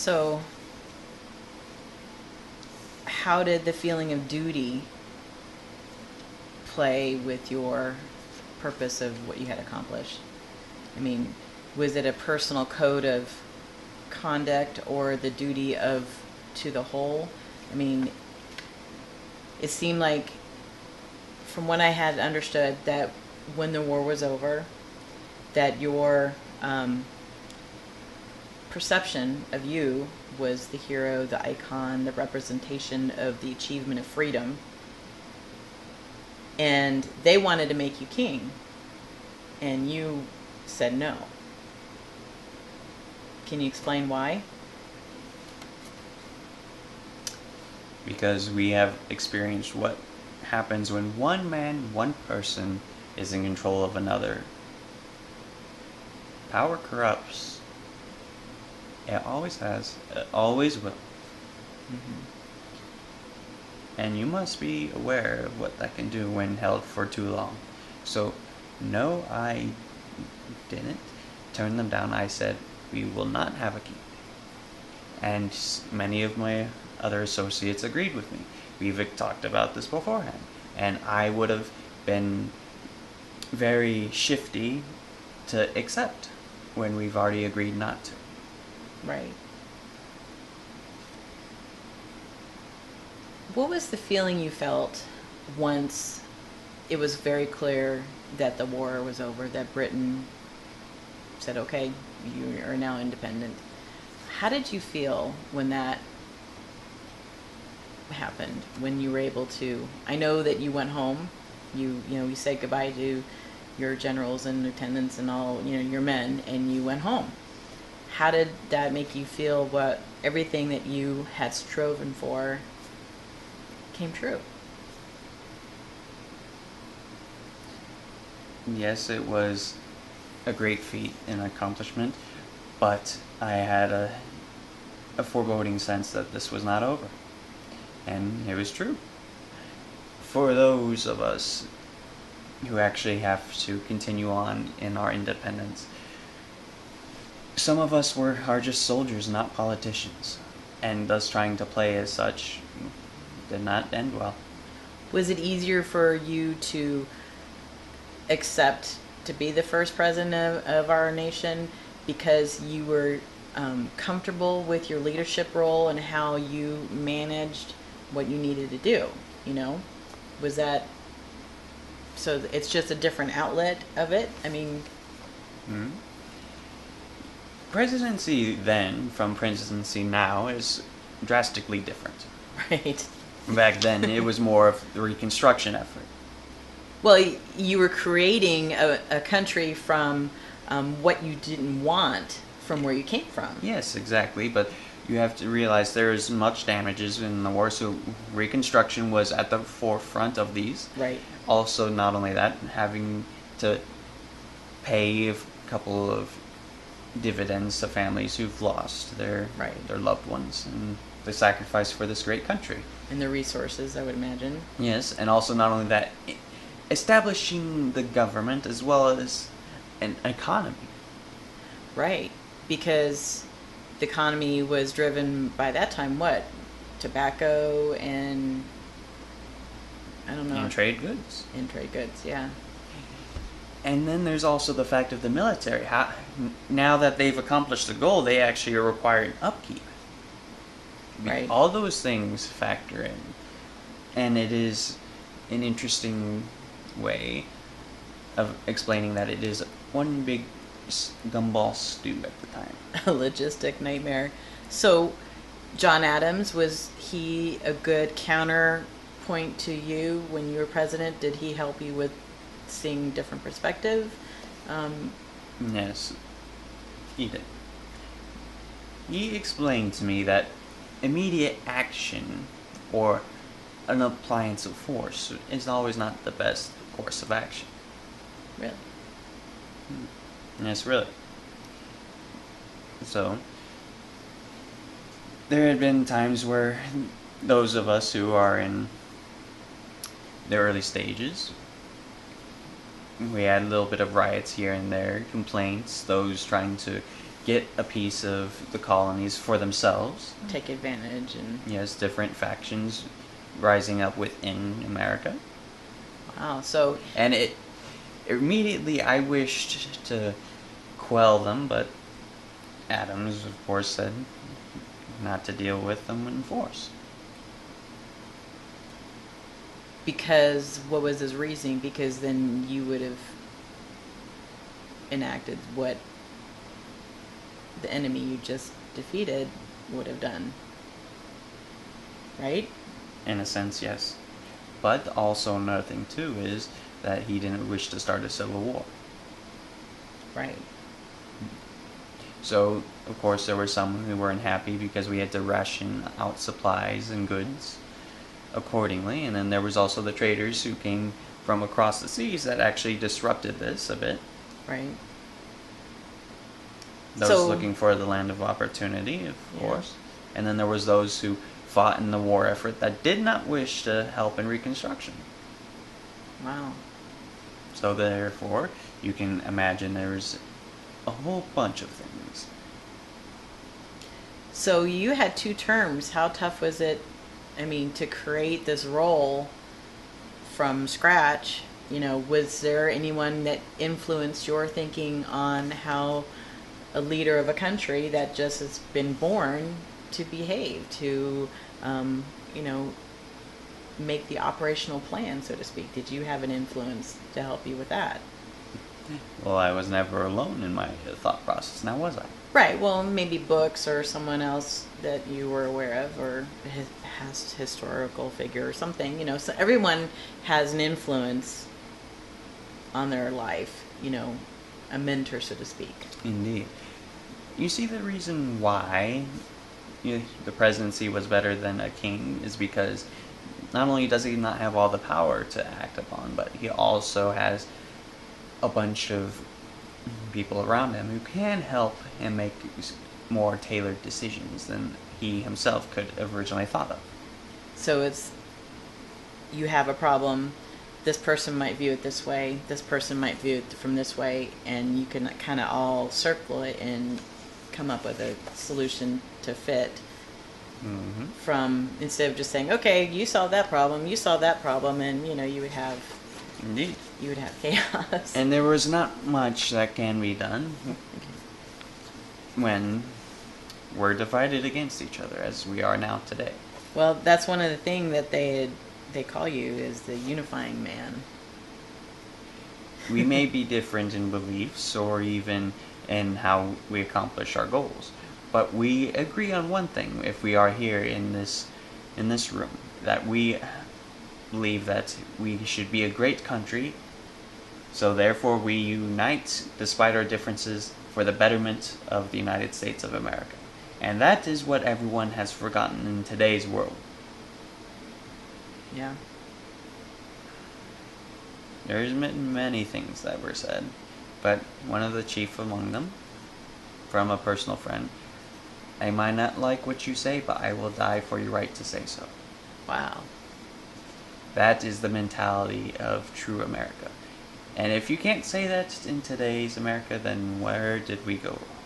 So, how did the feeling of duty play with your purpose of what you had accomplished? I mean, was it a personal code of conduct or the duty of to the whole? I mean, it seemed like, from what I had understood, that when the war was over, that your perception of you was the hero, the icon, the representation of the achievement of freedom, and they wanted to make you king, and you said no. Can you explain why? Because we have experienced what happens when one man, one person, is in control of another. Power corrupts. It always has. It always will. Mm-hmm. And you must be aware of what that can do when held for too long. So, no, I didn't turn them down. I said, we will not have a king. And many of my other associates agreed with me. We've talked about this beforehand. And I would have been very shifty to accept when we've already agreed not to. Right. What was the feeling you felt once it was very clear that the war was over, that Britain said, okay, you are now independent? How did you feel when that happened, when you were able to? I know that you went home, you said goodbye to your generals and lieutenants and all, your men, and you went home. How did that make you feel? What everything that you had striven for came true? Yes, it was a great feat and accomplishment, but I had a foreboding sense that this was not over. And it was true. For those of us who actually have to continue on in our independence, some of us are just soldiers, not politicians, and thus trying to play as such did not end well. Was it easier for you to accept to be the first president of our nation because you were comfortable with your leadership role and how you managed what you needed to do? Was that so? It's just a different outlet of it. I mean, Mm-hmm. Presidency then from presidency now is drastically different. right. Back then, it was more of the reconstruction effort. Well, you were creating a country from what you didn't want from where you came from. Yes, exactly, but you have to realize there is much damages in the war, so reconstruction was at the forefront of these. Right. Also, not only that, having to pay a couple of dividends to families who've lost their loved ones and the sacrifice for this great country. And the resources, I would imagine. Yes, and also not only that, establishing the government as well as an economy. Right, because the economy was driven by that time, what? Tobacco and, I don't know. And trade goods. And trade goods, yeah. And then there's also the fact of the military. Now that they've accomplished the goal, they actually are requiring upkeep. Right. All those things factor in. And it is an interesting way of explaining that it is one big gumball stew at the time. A logistic nightmare. So, John Adams, was he a good counterpoint to you when you were president? Did he help you with seeing different perspective? Yes, he did. He explained to me that immediate action or an appliance of force is always not the best course of action. Really? Yes, really. So, there had been times where those of us who are in the early stages, we had a little bit of riots here and there, complaints, those trying to get a piece of the colonies for themselves. Take advantage and Yes, different factions rising up within America. wow. So And it immediately I wished to quell them, but Adams, of course, said not to deal with them in force. because what was his reasoning? Because then you would have enacted what the enemy you just defeated would have done. Right? In a sense, yes. But also another thing, too, is that he didn't wish to start a civil war. Right. So, of course, there were some who weren't happy because we had to ration out supplies and goods accordingly. And then there was also the traders who came from across the seas that actually disrupted this a bit. Right. Those looking for the land of opportunity, of course. And then there was those who fought in the war effort that did not wish to help in Reconstruction. Wow. So therefore, you can imagine there's a whole bunch of things. So you had two terms. How tough was it, I mean, to create this role from scratch? You know, was there anyone that influenced your thinking on how a leader of a country that just has been born to behave, to, you know, make the operational plan, so to speak? Did you have an influence to help you with that? Well, I was never alone in my thought process, now was I? Right. Well, maybe books or someone else that you were aware of, or has historical figure or something. You know, so everyone has an influence on their life. You know, a mentor, so to speak. Indeed. You see, the reason why the presidency was better than a king is because not only does he not have all the power to act upon, but he also has a bunch of people around him who can help him make more tailored decisions than he himself could have originally thought of. So it's, you have a problem, this person might view it this way, this person might view it from this way, and you can kind of all circle it and come up with a solution to fit. Mm-hmm. From, instead of just saying, okay, you solve that problem, you solve that problem, and you know, you would have Indeed. chaos. And there was not much that can be done when we're divided against each other as we are now today. Well, that's one of the things that they call you is the unifying man. We may be different in beliefs or even in how we accomplish our goals, but we agree on one thing if we are here in this room, that we believe that we should be a great country, so therefore we unite despite our differences for the betterment of the United States of America. And that is what everyone has forgotten in today's world. Yeah. There's been many things that were said, but one of the chief among them, from a personal friend, I might not like what you say, but I will die for your right to say so. Wow. That is the mentality of true America. And if you can't say that in today's America, then where did we go wrong?